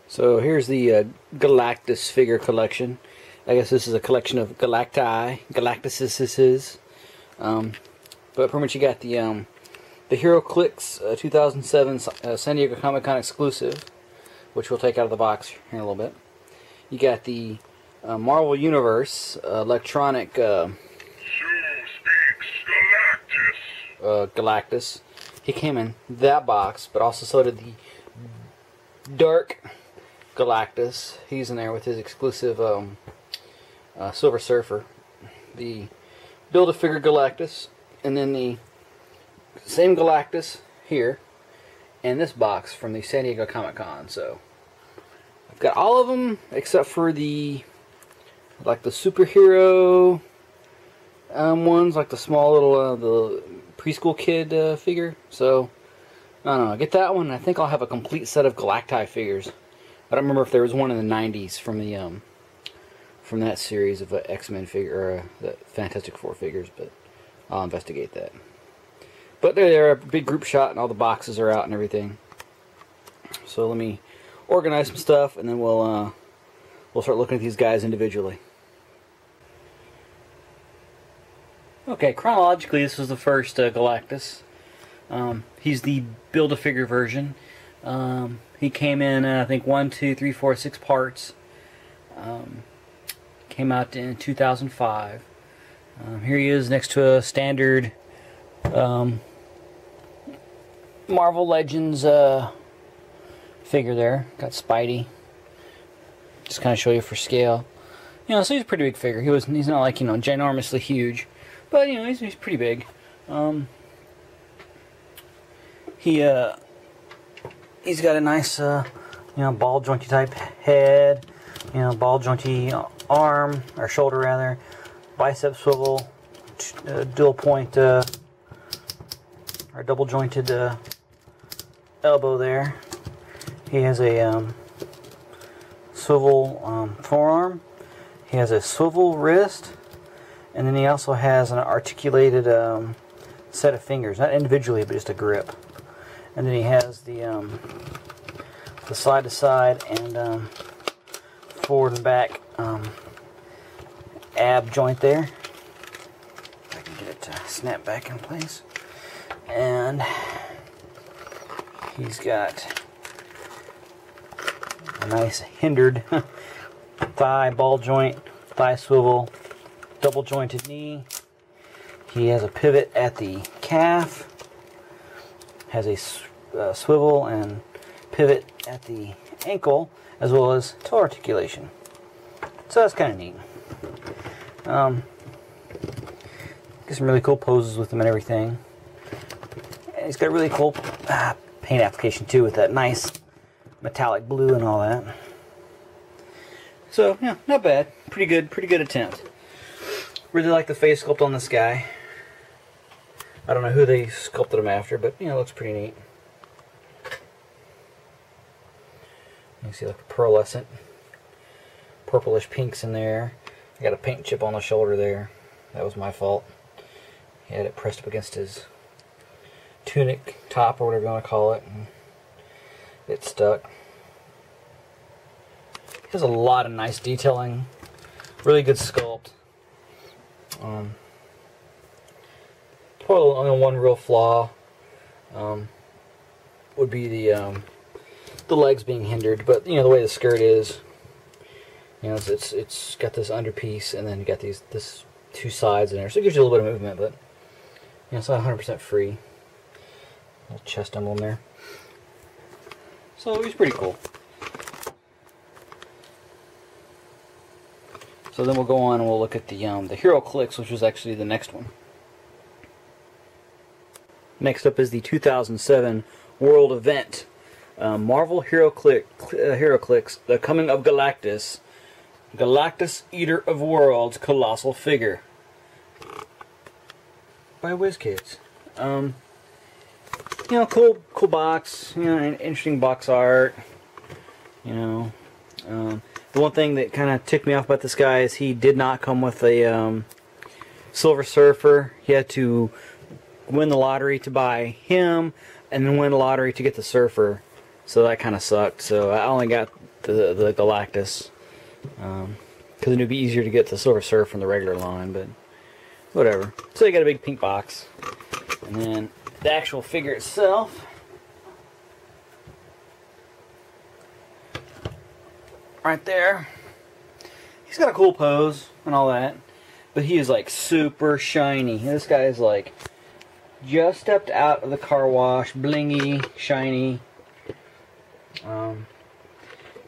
So here's the Galactus figure collection. I guess this is a collection of Galacti, Galactuses. But pretty much you got the HeroClix 2007 San Diego Comic-Con exclusive, which we'll take out of the box here in a little bit. You got the Marvel Universe electronic Galactus. He came in that box, but also so did the Dark Galactus. He's in there with his exclusive Silver Surfer. The Build-A-Figure Galactus, and then the same Galactus here, and this box from the San Diego Comic-Con. So I've got all of them except for the the superhero ones, like the small little the preschool kid figure. So I don't know. Get that one. And I think I'll have a complete set of Galacti figures. I don't remember if there was one in the '90s from the from that series of X-Men figure or the Fantastic Four figures, but I'll investigate that. But they're a big group shot, and all the boxes are out and everything. So let me organize some stuff, and then we'll start looking at these guys individually. Okay, chronologically, this was the first Galactus. He's the Build-A-Figure version. He came in, I think, 1, 2, 3, 4, 6 parts. Came out in 2005. Here he is next to a standard Marvel Legends figure there. Got Spidey. Just kind of show you for scale. You know, so he's a pretty big figure. He's not like, you know, ginormously huge, but you know, he's pretty big. He's got a nice you know, ball jointy type head, you know, ball jointy arm or shoulder rather, bicep swivel, dual point or double jointed elbow there. He has a swivel forearm. He has a swivel wrist, and then he also has an articulated set of fingers, not individually, but just a grip. And then he has the side to side and forward and back ab joint there. If I can get it to snap back in place. And he's got a nice hindered thigh ball joint, thigh swivel, double jointed knee. He has a pivot at the calf, has a swivel and pivot at the ankle, as well as toe articulation. So that's kind of neat. Get some really cool poses with him and everything. And he's got a really cool paint application too, with that nice metallic blue and all that. So yeah, not bad. Pretty good attempt. Really like the face sculpt on this guy. I don't know who they sculpted him after, but you know, it looks pretty neat. You can see like the pearlescent, purplish pinks in there. I got a paint chip on the shoulder there. That was my fault. He had it pressed up against his tunic top, or whatever you want to call it, and it stuck. He has a lot of nice detailing. Really good sculpt. Probably only one real flaw would be the legs being hindered, but you know, the way the skirt is, you know, it's got this underpiece, and then you got this two sides in there, so it gives you a little bit of movement, but you know, it's not 100% free. Little chest emblem there. So he's pretty cool. So then we'll go on and we'll look at the HeroClix, which was actually the next one. Next up is the 2007 World Event. Marvel HeroClix, The Coming of Galactus. Galactus Eater of Worlds Colossal Figure. By WizKids. You know, cool box. You know, interesting box art. You know, the one thing that kind of ticked me off about this guy is he did not come with a Silver Surfer. He had to win the lottery to buy him, and then win the lottery to get the Surfer. So that kind of sucked. So I only got the Galactus, because it'd be easier to get the Silver Surfer from the regular line, but whatever. So you got a big pink box, and then the actual figure itself. Right there. He's got a cool pose and all that, but he is like super shiny. This guy is like just stepped out of the car wash, blingy, shiny.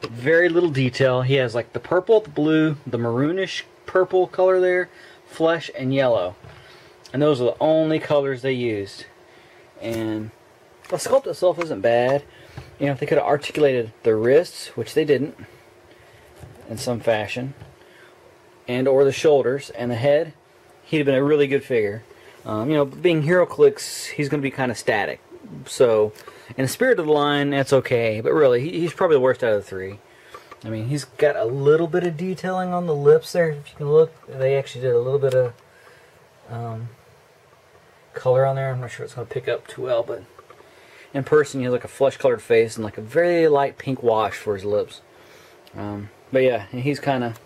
Very little detail. He has like the purple, the blue, the maroonish purple color there, flesh, and yellow. And those are the only colors they used. And the sculpt itself isn't bad. You know, if they could have articulated the wrists, which they didn't, in some fashion, and or the shoulders and the head, he'd have been a really good figure. You know, being HeroClix, he's going to be kind of static. So, in the spirit of the line, that's okay. But really, he's probably the worst out of the three. I mean, he's got a little bit of detailing on the lips there. If you can look, they actually did a little bit of color on there. I'm not sure it's going to pick up too well, but in person, he has like a flesh-colored face and like a very light pink wash for his lips. But yeah, he kind of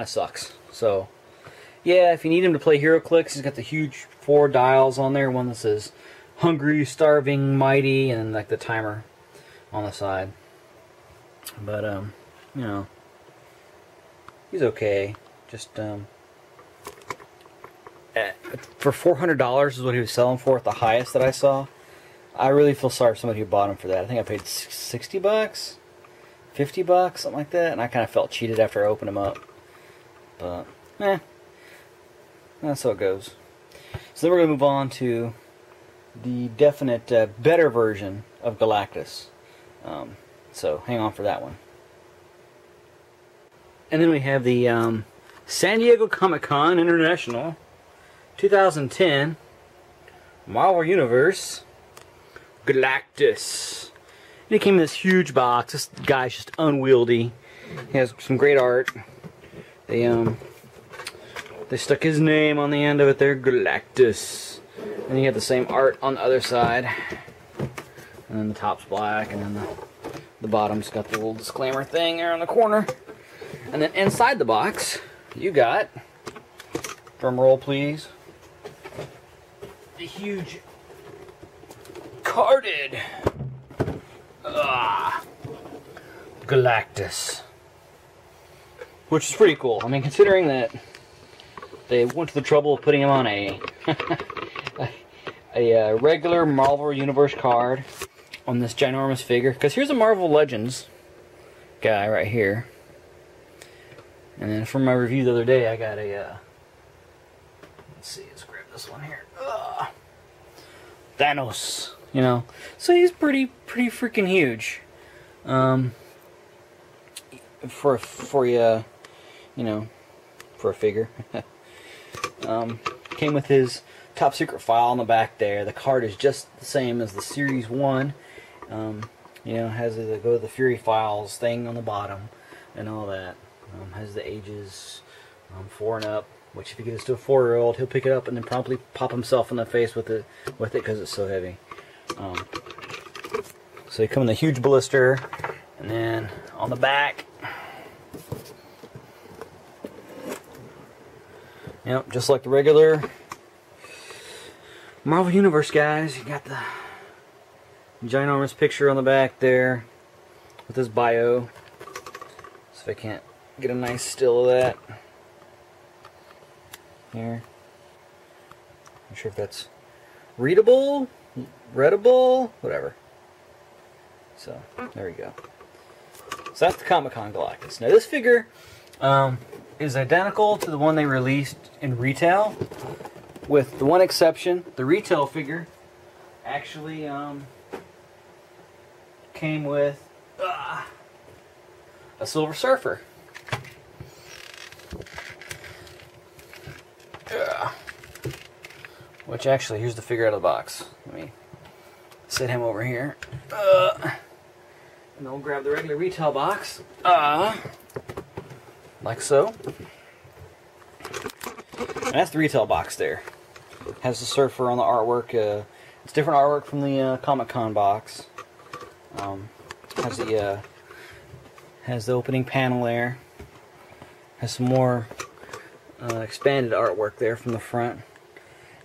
sucks. So yeah, if you need him to play HeroClix, he's got the huge 4 dials on there. One that says hungry, starving, mighty, and like the timer on the side. But you know, he's okay. Just for $400 is what he was selling for at the highest that I saw. I really feel sorry for somebody who bought him for that. I think I paid $60, $50, something like that, and I kind of felt cheated after I opened him up. But that's how it goes. So then we're going to move on to the definite better version of Galactus. So hang on for that one. And then we have the San Diego Comic-Con International 2010 Marvel Universe Galactus. And he came in this huge box. This guy's just unwieldy. He has some great art. They stuck his name on the end of it there, Galactus. And he had the same art on the other side. And then the top's black, and then the bottom's got the little disclaimer thing there on the corner. And then inside the box, you got, drum roll please, the huge carded Galactus. Which is pretty cool. I mean, considering that they went to the trouble of putting him on a regular Marvel Universe card on this ginormous figure. Because here's a Marvel Legends guy right here. And then from my review the other day, I got a, let's see, let's grab this one here. Thanos, you know. So he's pretty freaking huge. For you know, for a figure. Came with his top secret file on the back there. The card is just the same as the Series 1. You know, has the go to the Fury Files thing on the bottom and all that. Has the ages 4 and up, which if you get this to a 4-year-old, he'll pick it up and then promptly pop himself in the face with it because it's so heavy. So you come in the huge blister, and then on the back, yep, just like the regular Marvel Universe guys, you got the ginormous picture on the back there with his bio. So if I can't get a nice still of that here. Not sure if that's readable, whatever. So there we go. So that's the Comic-Con Galactus. Now this figure is identical to the one they released in retail, with the one exception: the retail figure actually came with a Silver Surfer. Which actually, here's the figure out of the box. Let me set him over here. And then we'll grab the regular retail box. Like so. And that's the retail box there. Has the Surfer on the artwork. It's different artwork from the Comic-Con box. Has Has the opening panel there. Has some more expanded artwork there from the front.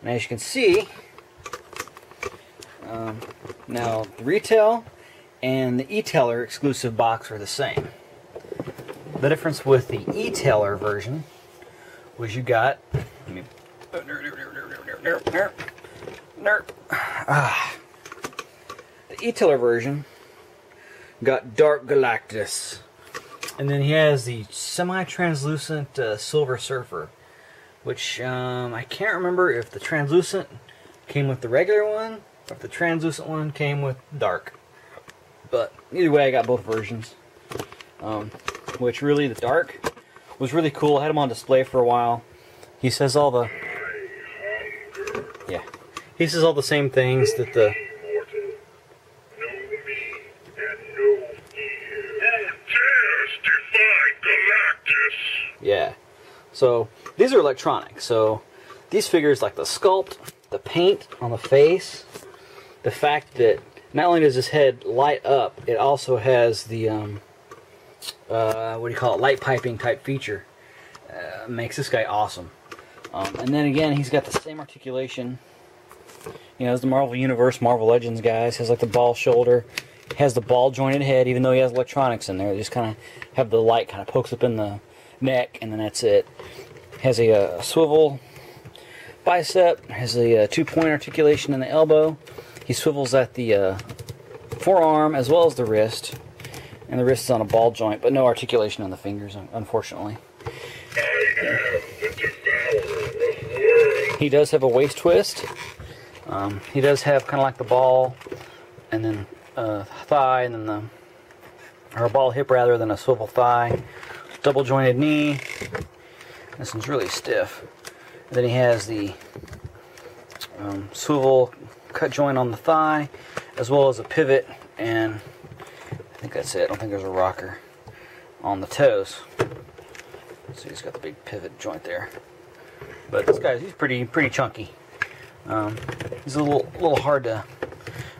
And as you can see, now the retail and the e-tailer exclusive box are the same. The difference with the e-tailer version was you got, the e-tailer version got Dark Galactus, and then he has the semi-translucent Silver Surfer, which I can't remember if the translucent came with the regular one or if the translucent one came with Dark. But either way, I got both versions. Which really, the Dark was really cool. I had him on display for a while. He says all the... Yeah. He says all the same things that the... Yeah. So, these are electronic. So, these figures, like the sculpt, the paint on the face, the fact that not only does his head light up, it also has the, what do you call it, light piping type feature. Makes this guy awesome. And then again, he's got the same articulation, you know, as the Marvel Universe, Marvel Legends guys. Has like the ball shoulder, has the ball jointed head, even though he has electronics in there. They just kind of have the light kind of pokes up in the neck, and then that's it. Has a swivel bicep, has a two-point articulation in the elbow. He swivels at the forearm as well as the wrist, and the wrist is on a ball joint, but no articulation on the fingers, unfortunately. He does have a waist twist. He does have kind of like the ball, and then thigh, and then or a ball hip rather than a swivel thigh. Double jointed knee. This one's really stiff. And then he has the swivel cut joint on the thigh, as well as a pivot, and I think that's it. I don't think there's a rocker on the toes. So he's got the big pivot joint there. But this guy's he's pretty chunky. He's a little hard to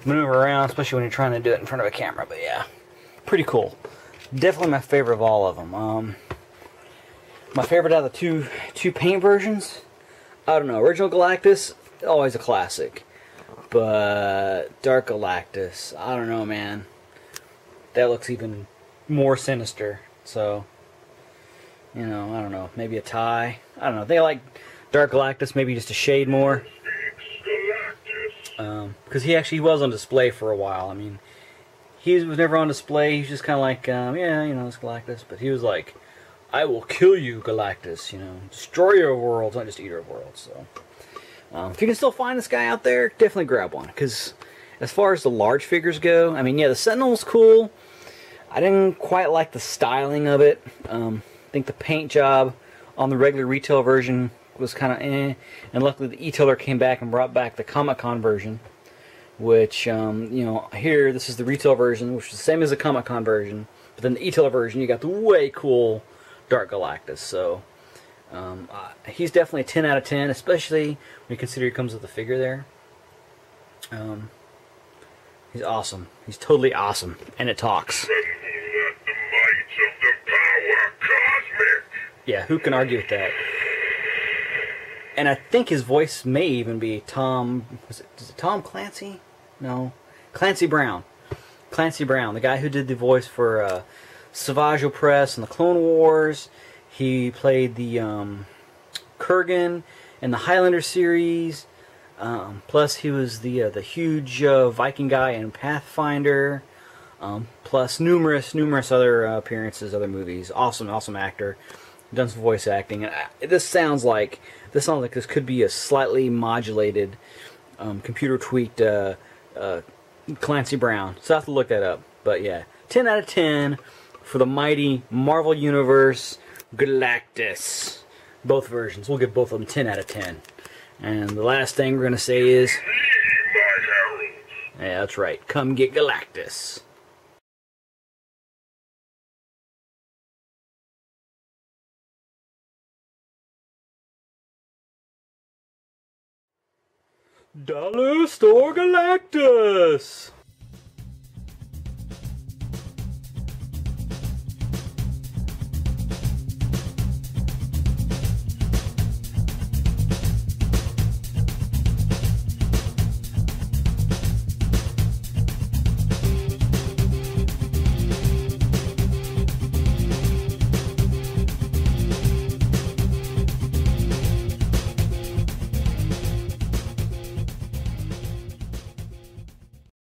maneuver around, especially when you're trying to do it in front of a camera. But yeah, pretty cool. Definitely my favorite of all of them. My favorite out of the two paint versions, I don't know. Original Galactus, always a classic. But Dark Galactus, I don't know, man. That looks even more sinister. So, you know, I don't know. Maybe a tie. I don't know. They like Dark Galactus maybe just a shade more. Because he was on display for a while. I mean, he was never on display. He's just kind of like, yeah, you know, it's Galactus. But he was like, I will kill you, Galactus. You know, destroyer of worlds, not just eater of worlds. So, if you can still find this guy out there, definitely grab one. Because as far as the large figures go, I mean, yeah, the Sentinel's cool. I didn't quite like the styling of it. I think the paint job on the regular retail version was kind of eh. And luckily the e-tailer came back and brought back the Comic-Con version. Which, you know, here, this is the retail version, which is the same as the Comic-Con version. But then the e-tailer version, you got the way cool Dark Galactus. So, he's definitely a 10 out of 10, especially when you consider he comes with the figure there. He's awesome. He's totally awesome. And it talks. Yeah, who can argue with that? And I think his voice may even be Tom... is it Tom Clancy? No. Clancy Brown. Clancy Brown, the guy who did the voice for Savage Opress and the Clone Wars. He played the Kurgan in the Highlander series. Plus he was the huge Viking guy in Pathfinder. Plus numerous other appearances, other movies. Awesome actor. Done some voice acting. This sounds like this could be a slightly modulated, computer tweaked Clancy Brown. So I have to look that up. But yeah, 10 out of 10 for the mighty Marvel Universe Galactus. Both versions. We'll give both of them 10 out of 10. And the last thing we're gonna say is, yeah, that's right. Come get Galactus. Devastaor Galactus!